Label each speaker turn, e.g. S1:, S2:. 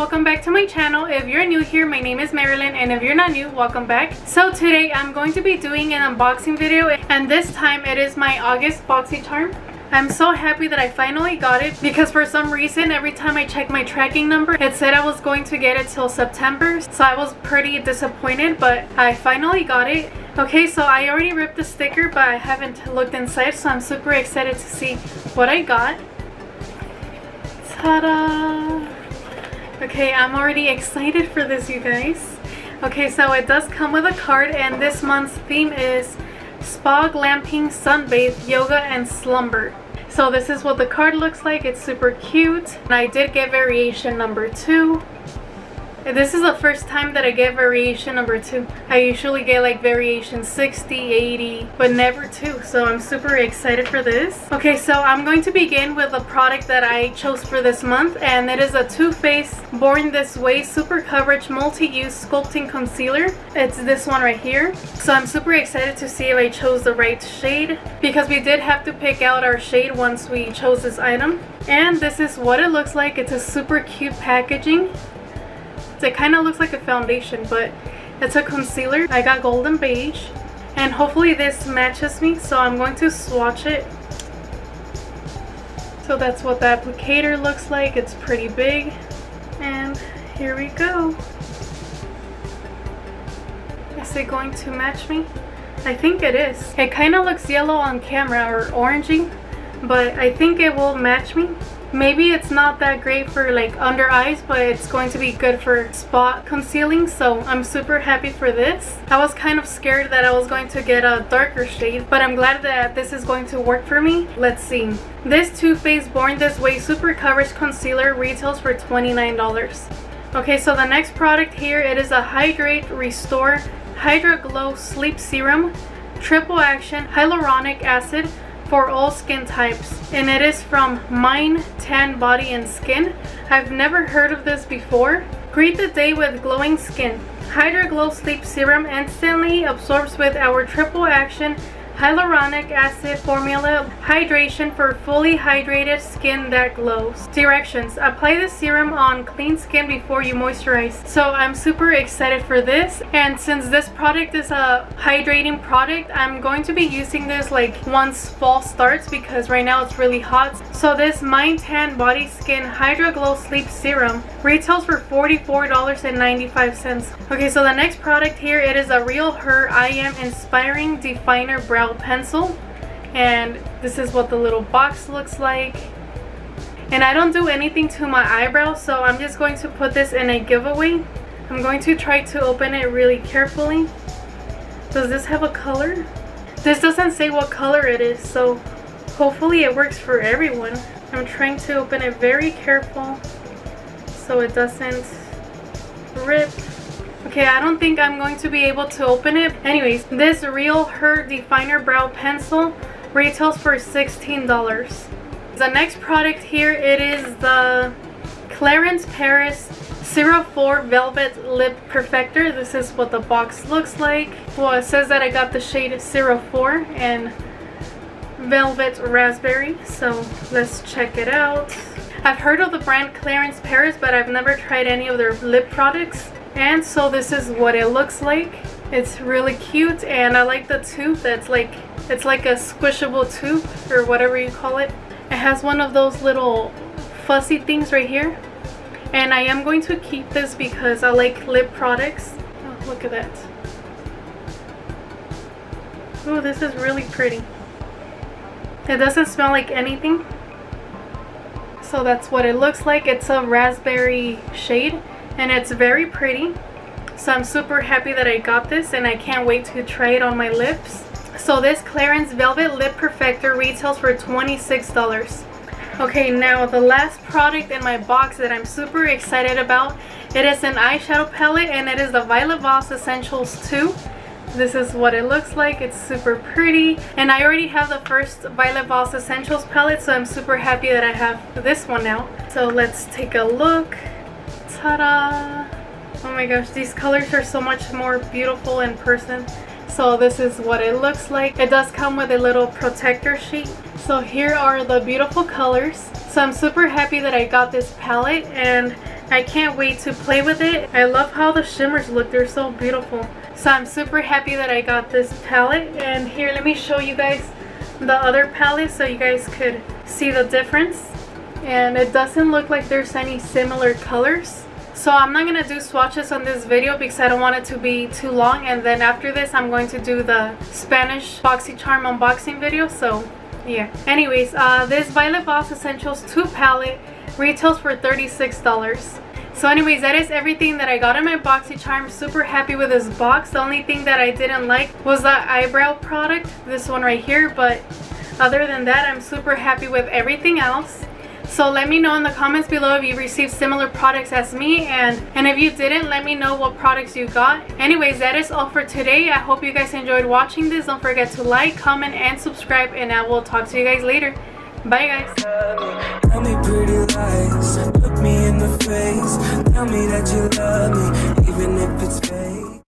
S1: welcome back to my channel. If you're new here, my name is Marilyn, and if you're not new, welcome back. So today I'm going to be doing an unboxing video, and this time it is my August Boxycharm. I'm so happy that I finally got it because for some reason every time I checked my tracking number it said I was going to get it till September, so I was pretty disappointed, but I finally got it. Okay, so I already ripped the sticker, but I haven't looked inside, so I'm super excited to see what I got. Ta-da! Okay, I'm already excited for this, you guys. Okay, so it does come with a card, and this month's theme is Spa, Glamping, Sunbathe, Yoga, and Slumber. So this is what the card looks like. It's super cute. And I did get variation number 2. This is the first time that I get variation number 2. I usually get like variation 60, 80, but never 2. So I'm super excited for this. Okay, so I'm going to begin with the product that I chose for this month, and it is a Too Faced Born This Way Super Coverage Multi-Use Sculpting Concealer. It's this one right here. So I'm super excited to see if I chose the right shade, because we did have to pick out our shade once we chose this item. And this is what it looks like. It's a super cute packaging. It kind of looks like a foundation, but it's a concealer. I got golden beige, and hopefully this matches me, so I'm going to swatch it. So that's what the applicator looks like. It's pretty big, and here we go. Is it going to match me? I think it is. It kind of looks yellow on camera, or orangey, but I think it will match me. Maybe it's not that great for like under eyes, but it's going to be good for spot concealing, so I'm super happy for this. I was kind of scared that I was going to get a darker shade, but I'm glad that this is going to work for me. Let's see. This Too Faced Born This Way Super Coverage Concealer retails for $29. Okay, so the next product here, it is a Hydrate Restore Hydra Glow Sleep Serum, Triple Action Hyaluronic Acid for all skin types, and it is from Mind Tan Body and Skin. I've never heard of this before. Greet the day with glowing skin. Hydra Glow Sleep Serum instantly absorbs with our triple action hyaluronic acid formula hydration for fully hydrated skin that glows. Directions: apply the serum on clean skin before you moisturize. So I'm super excited for this, and since this product is a hydrating product, I'm going to be using this like once fall starts, because right now it's really hot. So this Mind Tan Body Skin Hydra Glow Sleep Serum retails for $44.95. Okay, so the next product here, it is a Real Her I Am Inspiring Definer Brow Pencil, and this is what the little box looks like. And I don't do anything to my eyebrows, so I'm just going to put this in a giveaway. I'm going to try to open it really carefully. Does this have a color? This doesn't say what color it is, so hopefully it works for everyone. I'm trying to open it very careful so it doesn't rip. Okay, I don't think I'm going to be able to open it. Anyways, this Real Her Definer Brow Pencil retails for $16. The next product here, it is the Clarins Paris 04 Velvet Lip Perfector. This is what the box looks like. Well, it says that I got the shade 04 and Velvet Raspberry, so let's check it out. I've heard of the brand Clarins Paris, but I've never tried any of their lip products. And so this is what it looks like. It's really cute, and I like the tube. That's like, it's like a squishable tube, or whatever you call it. It has one of those little fuzzy things right here, and I am going to keep this because I like lip products. Oh, look at that. Oh, this is really pretty. It doesn't smell like anything. So that's what it looks like. It's a raspberry shade, and it's very pretty. So I'm super happy that I got this, and I can't wait to try it on my lips. So this Clarins Velvet Lip Perfector retails for $26. Okay, now the last product in my box that I'm super excited about, it is an eyeshadow palette, and it is the Violet Voss Essentials 2. This is what it looks like. It's super pretty, and I already have the first Violet Voss Essentials palette, so I'm super happy that I have this one now. So let's take a look. Ta-da! Oh my gosh, these colors are so much more beautiful in person. So this is what it looks like. It does come with a little protector sheet. So here are the beautiful colors. So I'm super happy that I got this palette, and I can't wait to play with it. I love how the shimmers look. They're so beautiful. So I'm super happy that I got this palette. And here, let me show you guys the other palette so you guys could see the difference. And it doesn't look like there's any similar colors. So I'm not going to do swatches on this video because I don't want it to be too long. And then after this, I'm going to do the Spanish Boxycharm unboxing video. So yeah. Anyways, this Violet Voss Essentials 2 palette retails for $36. So anyways, that is everything that I got in my Boxycharm. Super happy with this box. The only thing that I didn't like was the eyebrow product, this one right here. But other than that, I'm super happy with everything else. So let me know in the comments below if you received similar products as me, and if you didn't, let me know what products you got. Anyways, that is all for today. I hope you guys enjoyed watching this. Don't forget to like, comment, and subscribe, and I will talk to you guys later. Bye guys.
S2: Tell me pretty lies, look me in the face, tell me that you love me, even if it's